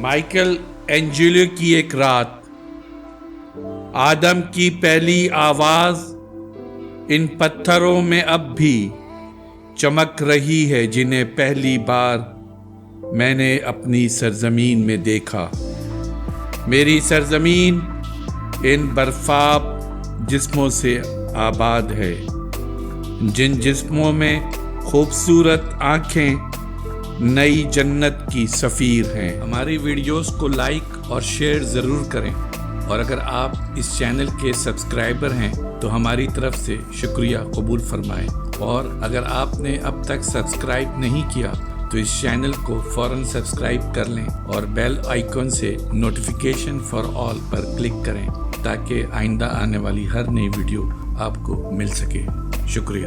Michael Angelo کی ایک رات، آدم کی پہلی آواز ان پتھروں میں اب بھی چمک رہی ہے جنہیں پہلی بار میں نے اپنی سرزمین میں دیکھا۔ میری سرزمین ان برفاب جسموں سے آباد ہے، جن جسموں میں خوبصورت آنکھیں نئی جنت کی سفیر ہیں۔ ہماری ویڈیوز کو لائک اور شیئر ضرور کریں، اور اگر آپ اس چینل کے سبسکرائبر ہیں تو ہماری طرف سے شکریہ قبول فرمائیں، اور اگر آپ نے اب تک سبسکرائب نہیں کیا تو اس چینل کو فوراً سبسکرائب کر لیں اور بیل آئیکن سے notification for all per click کریں تاکہ آئندہ آنے والی ہر نئی ویڈیو آپ کو مل سکے۔ شکریہ۔